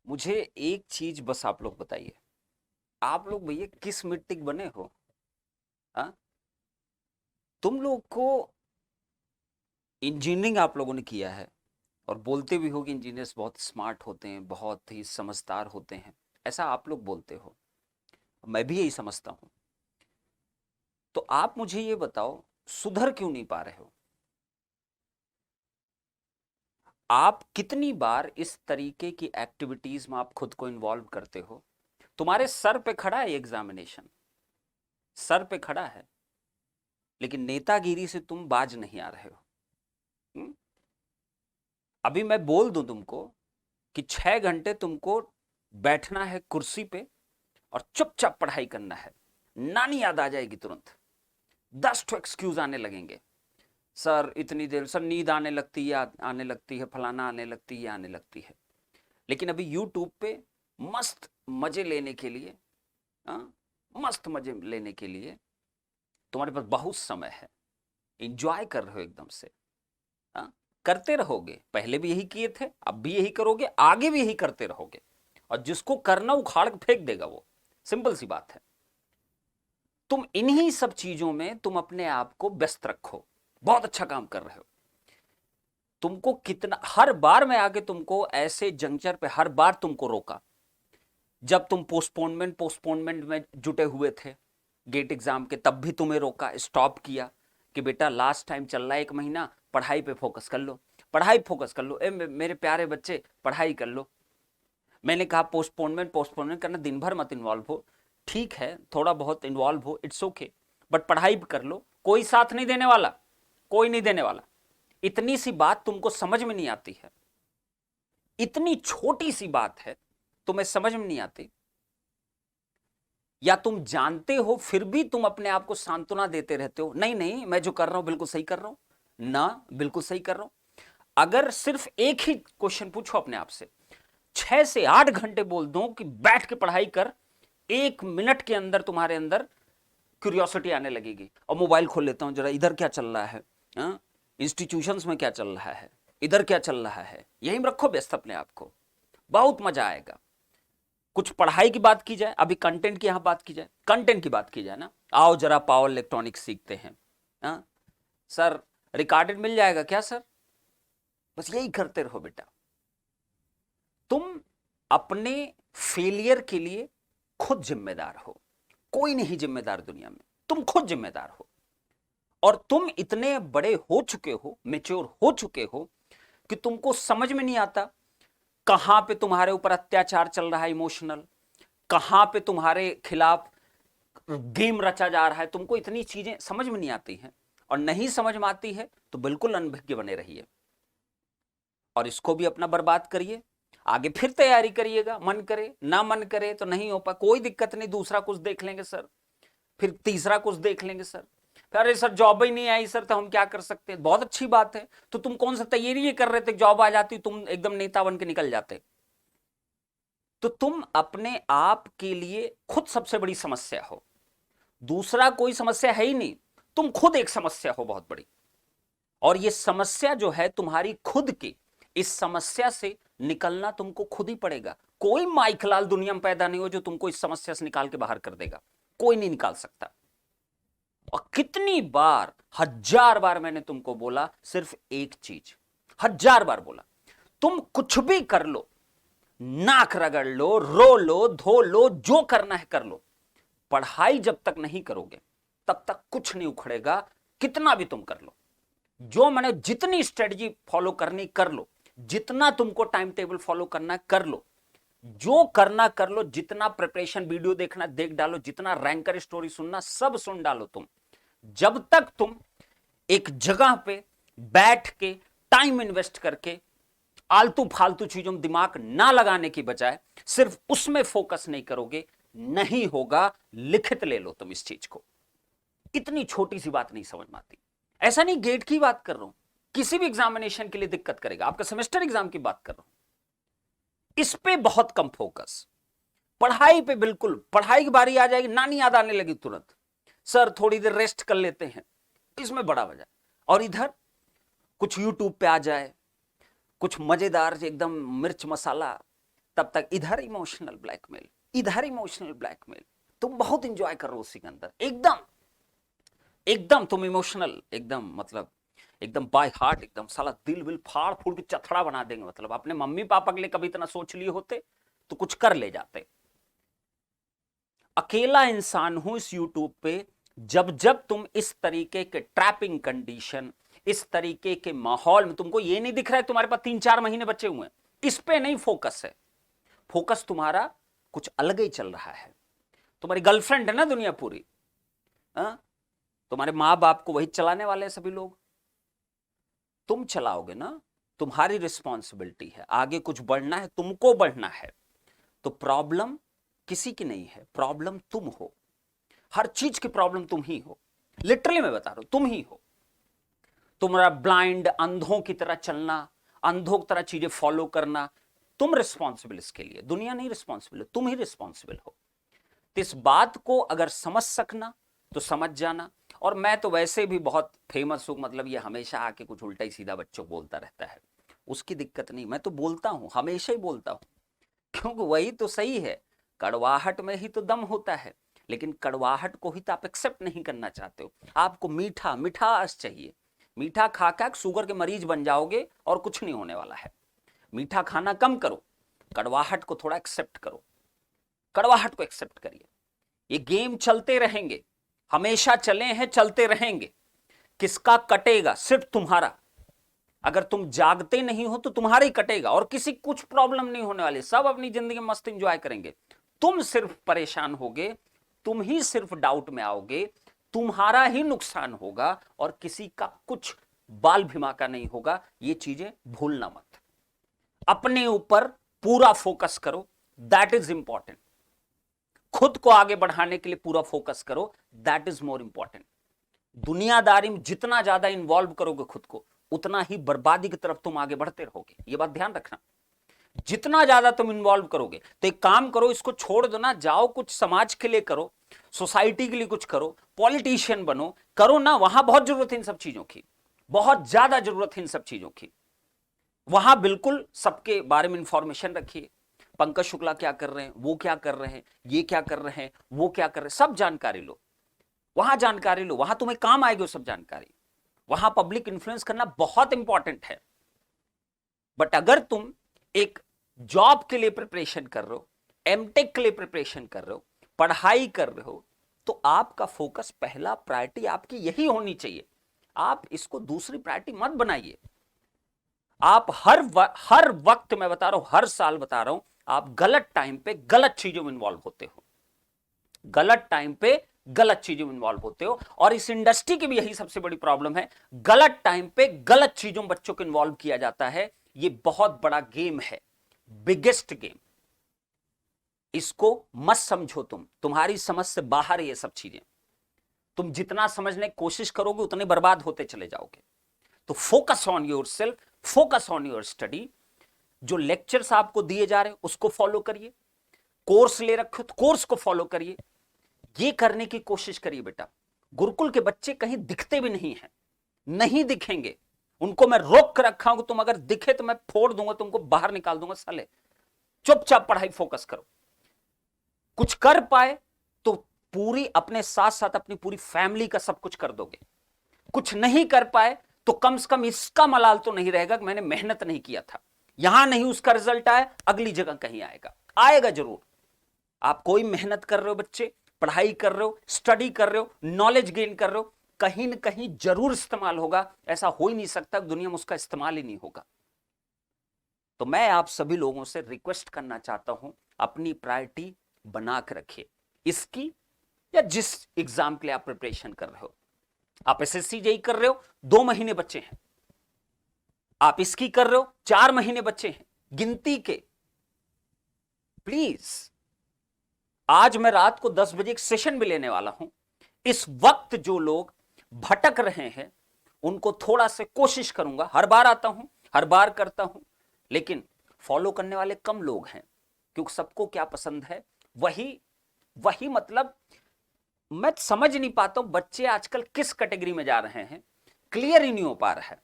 मुझे एक चीज बस आप लोग बताइए। आप लोग भैया किस मिट्टी के बने हो? हाँ, तुम लोग को इंजीनियरिंग आप लोगों ने किया है और बोलते भी हो कि इंजीनियर्स बहुत स्मार्ट होते हैं, बहुत ही समझदार होते हैं। ऐसा आप लोग बोलते हो, मैं भी यही समझता हूं। तो आप मुझे ये बताओ, सुधर क्यों नहीं पा रहे हो? आप कितनी बार इस तरीके की एक्टिविटीज में आप खुद को इन्वॉल्व करते हो? तुम्हारे सर पे खड़ा है एग्जामिनेशन, सर पे खड़ा है, लेकिन नेतागिरी से तुम बाज नहीं आ रहे हो। हुँ? अभी मैं बोल दूं तुमको कि 6 घंटे तुमको बैठना है कुर्सी पे और चुपचाप पढ़ाई करना है। नानी याद आ जाएगी तुरंत, 10 एक्सक्यूज आने लगेंगे। सर इतनी देर, सर नींद आने लगती है, आने लगती है, फलाना आने लगती है, आने लगती है। लेकिन अभी यूट्यूब पे मस्त मजे लेने के लिए, हाँ, मस्त मजे लेने के लिए तुम्हारे पास बहुत समय है। इंजॉय कर रहे हो एकदम से। हाँ, करते रहोगे, पहले भी यही किए थे, अब भी यही करोगे, आगे भी यही करते रहोगे। और जिसको करना उखाड़ के फेंक देगा वो। सिंपल सी बात है। तुम इन्हीं सब चीजों में तुम अपने आप को व्यस्त रखो। बहुत अच्छा काम कर रहे हो। तुमको कितना, हर बार मैं आगे तुमको ऐसे जंक्चर पे हर बार तुमको रोका। जब तुम पोस्टपोनमेंट पोस्टपोनमेंट में जुटे हुए थे गेट एग्जाम के, तब भी तुम्हें रोका, स्टॉप किया कि बेटा लास्ट टाइम चल रहा है 1 महीना, पढ़ाई पे फोकस कर लो, पढ़ाई फोकस कर लो, मेरे प्यारे बच्चे पढ़ाई कर लो। मैंने कहा पोस्टपोनमेंट पोस्टपोनमेंट करना, दिन भर मत इन्वॉल्व हो। ठीक है, थोड़ा बहुत इन्वॉल्व हो, इट्स ओके, बट पढ़ाई भी कर लो। कोई साथ नहीं देने वाला, कोई नहीं देने वाला। इतनी सी बात तुमको समझ में नहीं आती है। इतनी छोटी सी बात है, तुम्हें समझ में नहीं आती, या तुम जानते हो फिर भी तुम अपने आप को सांत्वना देते रहते हो, नहीं नहीं मैं जो कर रहा हूं बिल्कुल सही कर रहा हूं ना, बिल्कुल सही कर रहा हूं। अगर सिर्फ एक ही क्वेश्चन पूछो अपने आप से, 6 से 8 घंटे बोल दो कि बैठ के पढ़ाई कर, 1 मिनट के अंदर तुम्हारे अंदर क्यूरियोसिटी आने लगेगी। और मोबाइल खोल लेता हूं जरा, इधर क्या चल रहा है, इंस्टीट्यूशंस में क्या चल रहा है, इधर क्या चल रहा है, यहीं रखो व्यस्त अपने आप को, बहुत मजा आएगा। कुछ पढ़ाई की बात की जाए, अभी कंटेंट की यहां बात की जाए, कंटेंट की बात की जाए ना, आओ जरा पावर इलेक्ट्रॉनिक्स सीखते हैं। हाँ सर, रिकॉर्डेड मिल जाएगा क्या सर? बस यही करते रहो बेटा। तुम अपने फेलियर के लिए खुद जिम्मेदार हो, कोई नहीं जिम्मेदार दुनिया में, तुम खुद जिम्मेदार हो। और तुम इतने बड़े हो चुके हो, मेच्योर हो चुके हो कि तुमको समझ में नहीं आता कहां पे तुम्हारे ऊपर अत्याचार चल रहा है इमोशनल, कहां पे तुम्हारे खिलाफ गेम रचा जा रहा है। तुमको इतनी चीजें समझ में नहीं आती हैं, और नहीं समझ में आती है तो बिल्कुल अनभिज्ञ बने रहिए और इसको भी अपना बर्बाद करिए। आगे फिर तैयारी करिएगा, मन करे ना मन करे तो नहीं हो पाए, कोई दिक्कत नहीं, दूसरा कुछ देख लेंगे सर, फिर तीसरा कुछ देख लेंगे सर, फिर अरे सर जॉब ही नहीं आई सर, तो हम क्या कर सकते हैं? बहुत अच्छी बात है, तो तुम कौन सा तैयारी कर रहे थे, जॉब आ जाती तुम एकदम नेता बन के निकल जाते। तो तुम अपने आप के लिए खुद सबसे बड़ी समस्या हो, दूसरा कोई समस्या है ही नहीं, तुम खुद एक समस्या हो बहुत बड़ी। और ये समस्या जो है तुम्हारी खुद की, इस समस्या से निकलना तुमको खुद ही पड़ेगा। कोई माइकलाल दुनिया में पैदा नहीं हो जो तुमको इस समस्या से निकाल के बाहर कर देगा, कोई नहीं निकाल सकता। और कितनी बार, 1000 बार मैंने तुमको बोला सिर्फ एक चीज, 1000 बार बोला, तुम कुछ भी कर लो, नाक रगड़ लो, रो लो, धो लो, जो करना है कर लो, पढ़ाई जब तक नहीं करोगे तब तक कुछ नहीं उखड़ेगा। कितना भी तुम कर लो, जो मैंने जितनी स्ट्रेटजी फॉलो करनी कर लो, जितना तुमको टाइम टेबल फॉलो करना कर लो, जो करना कर लो, जितना प्रिपरेशन वीडियो देखना देख डालो, जितना रैंकर स्टोरी सुनना सब सुन डालो तुम। जब तक तुम एक जगह पे बैठ के टाइम इन्वेस्ट करके आलतू फालतू चीजों में दिमाग ना लगाने की बजाय सिर्फ उसमें फोकस नहीं करोगे, नहीं होगा। लिखित ले लो तुम इस चीज को, इतनी छोटी सी बात नहीं समझ में आती। ऐसा नहीं गेट की बात कर रहा हूं, किसी भी एग्जामिनेशन के लिए दिक्कत करेगा, आपका सेमेस्टर एग्जाम की बात कर रहा हूं, इस पे बहुत कम फोकस, पढ़ाई पे बिल्कुल, पढ़ाई की बारी आ जाएगी नानी याद आने लगी तुरंत, सर थोड़ी देर रेस्ट कर लेते हैं, इसमें बड़ा वजह। और इधर कुछ यूट्यूब पे आ जाए, कुछ मजेदार एकदम मिर्च मसाला, तब तक इधर इमोशनल ब्लैकमेल, इधर इमोशनल ब्लैकमेल, तुम बहुत इंजॉय कर रहे हो उसी के अंदर, एकदम एकदम तुम इमोशनल, एकदम मतलब एकदम बाय हार्ट, एकदम साला दिल विल फाड़ फूड़ के चथड़ा बना देंगे। मतलब अपने मम्मी पापा के लिए कभी इतना सोच लिए होते तो कुछ कर ले जाते। अकेला इंसान हूं इस यूट्यूब पे, जब जब तुम इस तरीके के ट्रैपिंग कंडीशन, इस तरीके के माहौल में, तुमको ये नहीं दिख रहा है तुम्हारे पास 3-4 महीने बचे हुए हैं, इस पे नहीं फोकस है, फोकस तुम्हारा कुछ अलग ही चल रहा है। तुम्हारी गर्लफ्रेंड है ना दुनिया पूरी, तुम्हारे माँ बाप को वही चलाने वाले हैं सभी लोग, तुम चलाओगे ना, तुम्हारी रिस्पॉन्सिबिलिटी है, आगे कुछ बढ़ना है, तुमको बढ़ना है। तो प्रॉब्लम किसी की नहीं है, प्रॉब्लम तुम हो, हर चीज की प्रॉब्लम तुम ही हो, लिटरली मैं बता रहा हूं, तुम ही हो। तुम्हारा ब्लाइंड, अंधों की तरह चलना, अंधों की तरह चीजें फॉलो करना, तुम रिस्पॉन्सिबल इसके लिए, दुनिया नहीं रिस्पॉन्सिबल है, तुम ही रिस्पॉन्सिबल हो। तो इस बात को अगर समझ सकना तो समझ जाना। और मैं तो वैसे भी बहुत फेमस हूं, मतलब ये हमेशा आके कुछ उल्टा ही सीधा बच्चों बोलता रहता है, उसकी दिक्कत नहीं, मैं तो बोलता हूं, हमेशा ही बोलता हूं, क्योंकि वही तो सही है। कड़वाहट में ही तो दम होता है, लेकिन कड़वाहट को ही तो आप एक्सेप्ट नहीं करना चाहते हो। आपको मीठा मिठास चाहिए, मीठा खा खा शुगर के मरीज बन जाओगे और कुछ नहीं होने वाला है। मीठा खाना कम करो, कड़वाहट को थोड़ा एक्सेप्ट करो, कड़वाहट को एक्सेप्ट करिए। ये गेम चलते रहेंगे, हमेशा चले हैं, चलते रहेंगे। किसका कटेगा? सिर्फ तुम्हारा। अगर तुम जागते नहीं हो तो तुम्हारा ही कटेगा, और किसी कुछ प्रॉब्लम नहीं होने वाली, सब अपनी जिंदगी में मस्त एंजॉय करेंगे। तुम सिर्फ परेशान होगे, तुम ही सिर्फ डाउट में आओगे, तुम्हारा ही नुकसान होगा, और किसी का कुछ बाल भिमाका नहीं होगा। ये चीजें भूलना मत। अपने ऊपर पूरा फोकस करो, दैट इज इंपॉर्टेंट। खुद को आगे बढ़ाने के लिए पूरा फोकस करो, दैट इज मोर इंपॉर्टेंट। दुनियादारी में जितना ज्यादा इंवॉल्व करोगे खुद को, उतना ही बर्बादी की तरफ तुम आगे बढ़ते रहोगे, ये बात ध्यान रखना। जितना ज्यादा तुम इन्वॉल्व करोगे, तो एक काम करो, इसको छोड़ दो ना, जाओ कुछ समाज के लिए करो, सोसाइटी के लिए कुछ करो, पॉलिटिशियन बनो, करो ना, वहां बहुत जरूरत है इन सब चीजों की, बहुत ज्यादा जरूरत है इन सब चीजों की। वहां बिल्कुल सबके बारे में इंफॉर्मेशन रखिए, पंकज शुक्ला क्या कर रहे हैं, वो क्या कर रहे हैं, ये क्या कर रहे हैं, वो क्या कर रहे हैं, सब जानकारी लो, वहां जानकारी लो, वहां तुम्हें काम आएगी वो सब जानकारी। वहां पब्लिक इन्फ्लुएंस करना बहुत इंपॉर्टेंट है। बट अगर तुम एक जॉब के लिए प्रिपरेशन कर रहे हो, एमटेक के लिए प्रिपरेशन कर रहे हो, पढ़ाई कर रहे हो, तो आपका फोकस, पहला प्रायोरिटी आपकी यही होनी चाहिए। आप इसको दूसरी प्रायोरिटी मत बनाइए। आप हर वक्त, मैं बता रहा हूं, हर साल बता रहा हूं, आप गलत टाइम पे गलत चीजों में इन्वॉल्व होते हो, गलत टाइम पे गलत चीजों में इन्वॉल्व होते हो। और इस इंडस्ट्री की भी यही सबसे बड़ी प्रॉब्लम है, गलत टाइम पे गलत चीजों में बच्चों को इन्वॉल्व किया जाता है। ये बहुत बड़ा गेम है, बिगेस्ट गेम। इसको मत समझो, तुम्हारी समझ से बाहर है ये सब चीजें। तुम जितना समझने की कोशिश करोगे उतने बर्बाद होते चले जाओगे। तो focus on your self, focus on your study. जो लेक्चर्स आपको दिए जा रहे हैं उसको फॉलो करिए, कोर्स ले रखे हो तो कोर्स को फॉलो करिए। ये करने की कोशिश करिए बेटा। गुरुकुल के बच्चे कहीं दिखते भी नहीं हैं, नहीं दिखेंगे, उनको मैं रोक कर रखा हूं कि तुम अगर दिखे तो मैं फोड़ दूंगा, तुमको बाहर निकाल दूंगा। साले चुपचाप पढ़ाई फोकस करो। कुछ कर पाए तो पूरी, अपने साथ साथ अपनी पूरी फैमिली का सब कुछ कर दोगे। कुछ नहीं कर पाए तो कम से कम इसका मलाल तो नहीं रहेगा कि मैंने मेहनत नहीं किया था, यहां नहीं उसका रिजल्ट आया, अगली जगह कहीं आएगा, आएगा जरूर। आप कोई मेहनत कर रहे हो बच्चे, पढ़ाई कर रहे हो, स्टडी कर रहे हो, नॉलेज गेन कर रहे हो, कहीं ना कहीं जरूर इस्तेमाल होगा। ऐसा हो ही नहीं सकता दुनिया में उसका इस्तेमाल ही नहीं होगा। तो मैं आप सभी लोगों से रिक्वेस्ट करना चाहता हूं, अपनी प्रायोरिटी बना के रखिए, इसकी या जिस एग्जाम के लिए आप प्रिपरेशन कर रहे हो। आप एसएससी जेई कर रहे हो, 2 महीने बच्चे हैं, आप इसकी कर रहे हो, 4 महीने बच्चे हैं गिनती के। प्लीज, आज मैं रात को 10 बजे एक सेशन भी लेने वाला हूं। इस वक्त जो लोग भटक रहे हैं उनको थोड़ा से कोशिश करूंगा, हर बार आता हूं, हर बार करता हूं, लेकिन फॉलो करने वाले कम लोग हैं, क्योंकि सबको क्या पसंद है वही मतलब मैं समझ नहीं पाता हूं बच्चे आजकल किस कैटेगरी में जा रहे हैं, क्लियर ही नहीं हो पा रहा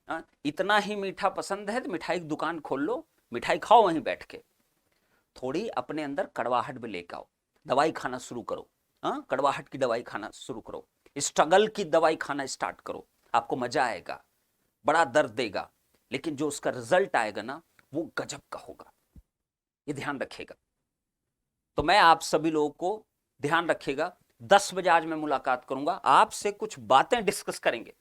है। इतना ही मीठा पसंद है तो मिठाई की दुकान खोल लो, मिठाई खाओ वहीं बैठ के। थोड़ी अपने अंदर कड़वाहट भी लेकर आओ, दवाई खाना शुरू करो। हाँ, कड़वाहट की दवाई खाना शुरू करो, स्ट्रगल की दवाई खाना स्टार्ट करो। आपको मजा आएगा, बड़ा दर्द देगा, लेकिन जो उसका रिजल्ट आएगा ना वो गजब का होगा, ये ध्यान रखिएगा। तो मैं आप सभी लोगों को ध्यान रखिएगा, 10 बजे आज मैं मुलाकात करूंगा, आपसे कुछ बातें डिस्कस करेंगे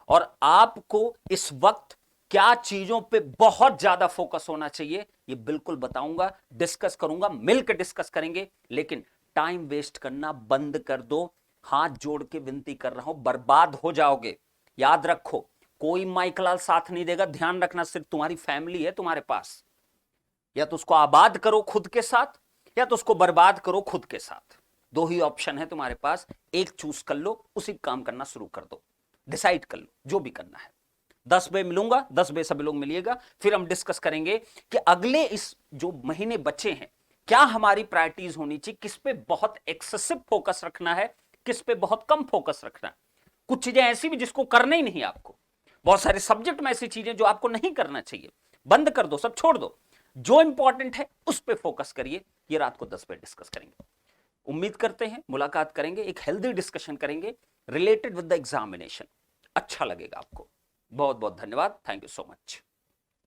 और आपको इस वक्त क्या चीजों पे बहुत ज्यादा फोकस होना चाहिए ये बिल्कुल बताऊंगा, डिस्कस करूंगा, मिलकर डिस्कस करेंगे। लेकिन टाइम वेस्ट करना बंद कर दो, हाथ जोड़ के विनती कर रहा हूं, बर्बाद हो जाओगे। याद रखो, कोई माइकलाल साथ नहीं देगा, ध्यान रखना, सिर्फ तुम्हारी फैमिली है तुम्हारे पास। या तो उसको आबाद करो खुद के साथ, या तो उसको बर्बाद करो खुद के साथ। दो ही ऑप्शन है तुम्हारे पास, एक चूज कर लो, उसी काम करना शुरू कर दो, डिसाइड कर लो जो भी करना है। 10 बजे मिलूंगा, 10 बजे सभी लोग मिलिएगा, फिर हम डिस्कस करेंगे कि अगले इस जो महीने बचे हैं क्या हमारी प्रायोरिटीज होनी चाहिए, किस पे बहुत एक्सेसिव फोकस रखना है, किस पे बहुत कम फोकस रखना है। कुछ चीजें ऐसी भी जिसको करना ही नहीं आपको, बहुत सारे सब्जेक्ट में ऐसी चीजें जो आपको नहीं करना चाहिए, बंद कर दो, सब छोड़ दो, जो इंपॉर्टेंट है उस पे फोकस करिए। ये रात को 10 बजे डिस्कस करेंगे। उम्मीद करते हैं मुलाकात करेंगे, एक हेल्दी डिस्कशन करेंगे रिलेटेड विद द एग्जामिनेशन, अच्छा लगेगा आपको। बहुत बहुत धन्यवाद, थैंक यू सो मच।